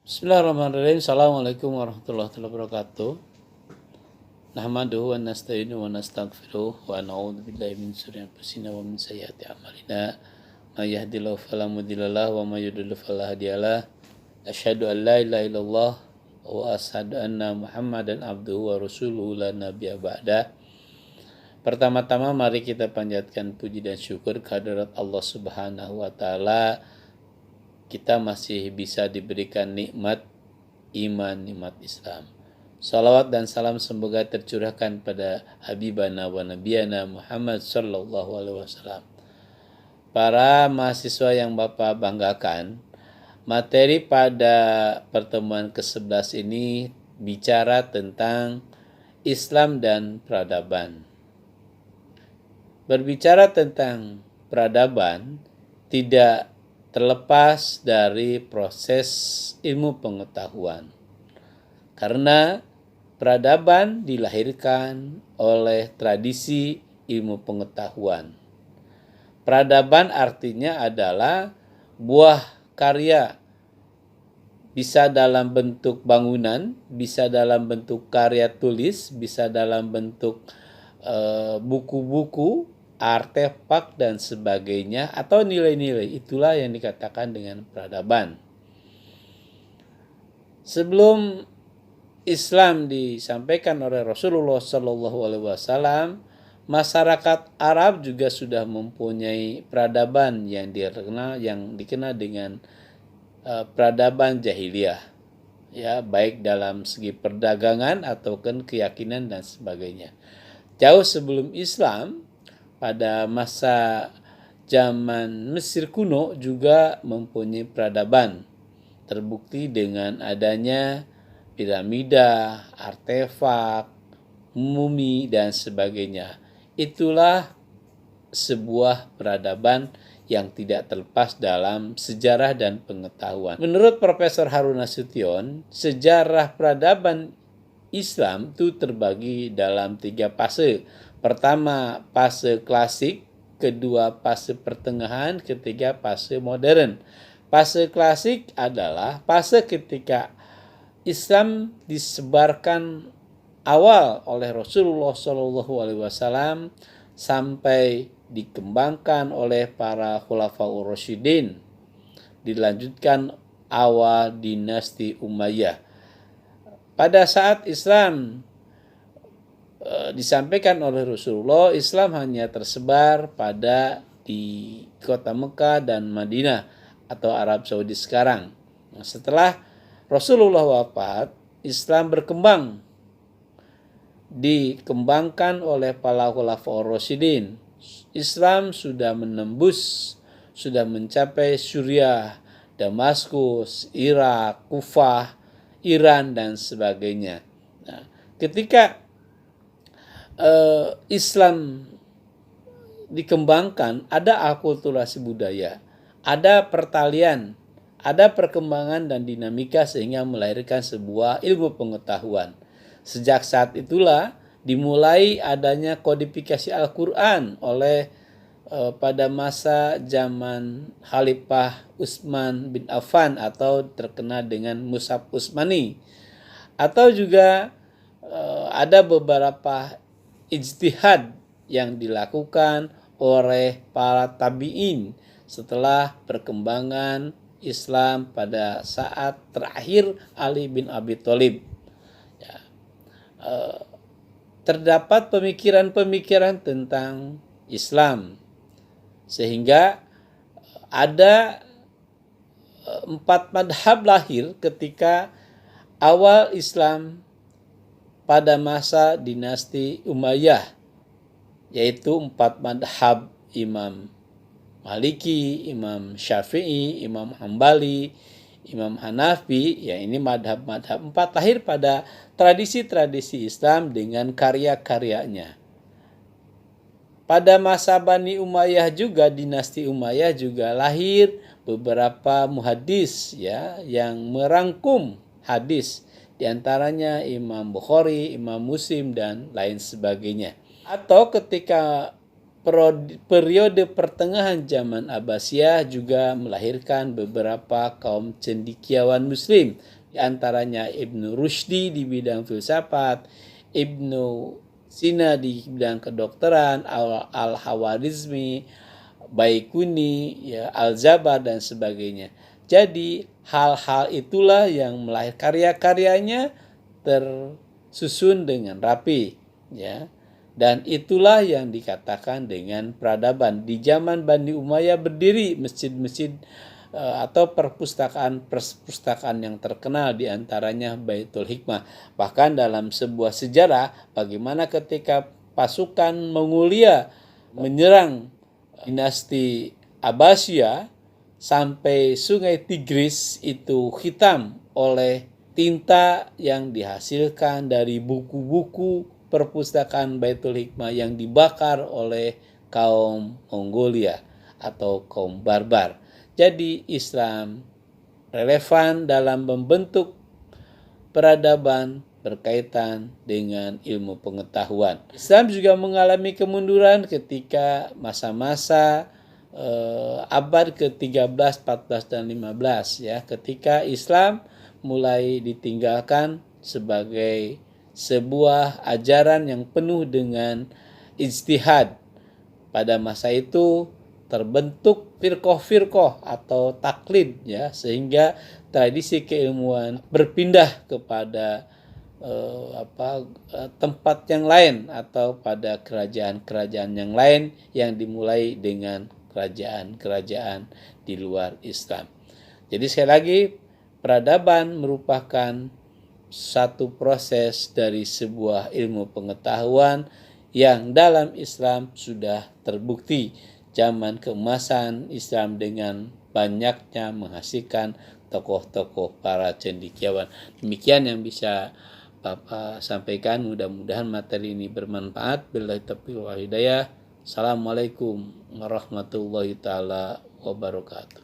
Bismillahirrahmanirrahim. Assalamualaikum warahmatullahi wabarakatuh. Nahmaduhu wa nasta'inu wa nastaghfiruh wa na'udzu billahi min syururi anfusina wa min sayyiati a'malina. May yahdihillahu fala mudhillalah wa may yudhlil fala hadiyalah. Asyhadu an la ilaha illallah wa asyhadu anna Muhammadan abduhu wa rasuluhu la nabiyya ba'da. Pertama-tama mari kita panjatkan puji dan syukur kehadirat Allah Subhanahu wa taala. Kita masih bisa diberikan nikmat iman, nikmat Islam. Salawat dan salam semoga tercurahkan pada Habibana wa Nabiyana Muhammad sallallahu alaihi wasallam. Para mahasiswa yang Bapak banggakan, materi pada pertemuan ke-11 ini bicara tentang Islam dan peradaban. Berbicara tentang peradaban tidak terlepas dari proses ilmu pengetahuan. Karena peradaban dilahirkan oleh tradisi ilmu pengetahuan. Peradaban artinya adalah buah karya, bisa dalam bentuk bangunan, bisa dalam bentuk karya tulis, bisa dalam bentuk buku-buku, artefak dan sebagainya, atau nilai-nilai. Itulah yang dikatakan dengan peradaban. Sebelum Islam disampaikan oleh Rasulullah Shallallahu Alaihi Wasallam, masyarakat Arab juga sudah mempunyai peradaban yang dikenal dengan peradaban jahiliyah, ya, baik dalam segi perdagangan ataupun keyakinan dan sebagainya. Jauh sebelum Islam, pada masa zaman Mesir kuno juga mempunyai peradaban. Terbukti dengan adanya piramida, artefak, mumi, dan sebagainya. Itulah sebuah peradaban yang tidak terlepas dalam sejarah dan pengetahuan. Menurut Profesor Harun Nasution, sejarah peradaban Islam itu terbagi dalam 3 fase. Pertama, fase klasik, kedua fase pertengahan, ketiga fase modern. Fase klasik adalah fase ketika Islam disebarkan awal oleh Rasulullah SAW sampai dikembangkan oleh para khulafaur rasyidin. Dilanjutkan awal dinasti Umayyah. Pada saat Islam disampaikan oleh Rasulullah, Islam hanya tersebar di kota Mekah dan Madinah atau Arab Saudi sekarang. Nah, setelah Rasulullah wafat, Islam berkembang, dikembangkan oleh para khulafaur rasyidin. Islam sudah mencapai Suriah, Damaskus, Irak, Kufah, Iran dan sebagainya. Nah, ketika Islam dikembangkan, ada akulturasi budaya, ada pertalian, ada perkembangan dan dinamika sehingga melahirkan sebuah ilmu pengetahuan. Sejak saat itulah dimulai adanya kodifikasi Al-Quran oleh pada masa zaman Khalifah Utsman bin Affan atau terkenal dengan Mushaf Utsmani, atau juga ada beberapa ijtihad yang dilakukan oleh para tabi'in setelah perkembangan Islam pada saat terakhir Ali bin Abi Thalib. Ya, terdapat pemikiran-pemikiran tentang Islam sehingga ada 4 madhab lahir ketika awal Islam pada masa dinasti Umayyah, yaitu 4 madhab: Imam Maliki, Imam Syafi'i, Imam Hambali, Imam Hanafi. Ya, ini madhab-madhab 4 lahir pada tradisi-tradisi Islam dengan karya-karyanya. Pada masa Bani Umayyah juga, dinasti Umayyah juga lahir beberapa muhadis, ya, yang merangkum hadis. Di antaranya Imam Bukhari, Imam Muslim, dan lain sebagainya. Atau ketika periode pertengahan zaman Abbasiyah juga melahirkan beberapa kaum cendekiawan Muslim Di antaranya Ibnu Rushdi di bidang filsafat, Ibnu Sina di bidang kedokteran, Al-Hawarizmi, Baikuni, ya, Al-Jabar dan sebagainya. Jadi hal-hal itulah yang melahirkan karya-karyanya tersusun dengan rapi, ya. Dan itulah yang dikatakan dengan peradaban. Di zaman Bani Umayyah berdiri masjid-masjid atau perpustakaan yang terkenal, diantaranya Baitul Hikmah. Bahkan dalam sebuah sejarah bagaimana ketika pasukan Mongolia menyerang dinasti Abbasiyah sampai sungai Tigris itu hitam oleh tinta yang dihasilkan dari buku-buku perpustakaan Baitul Hikmah yang dibakar oleh kaum Mongolia atau kaum barbar. Jadi Islam relevan dalam membentuk peradaban berkaitan dengan ilmu pengetahuan. Islam juga mengalami kemunduran ketika masa-masa abad ke-13, 14, dan 15, ya, ketika Islam mulai ditinggalkan sebagai sebuah ajaran yang penuh dengan ijtihad. Pada masa itu terbentuk firqoh-firqoh atau taklid, ya, sehingga tradisi keilmuan berpindah kepada tempat yang lain atau pada kerajaan-kerajaan yang lain yang dimulai dengan kerajaan-kerajaan di luar Islam. Jadi sekali lagi, peradaban merupakan satu proses dari sebuah ilmu pengetahuan yang dalam Islam sudah terbukti. Zaman keemasan Islam dengan banyaknya menghasilkan tokoh-tokoh para cendekiawan. Demikian yang bisa Bapak sampaikan. Mudah-mudahan materi ini bermanfaat. Billahi taufiq wal hidayah. Assalamualaikum warahmatullahi taala wabarakatuh.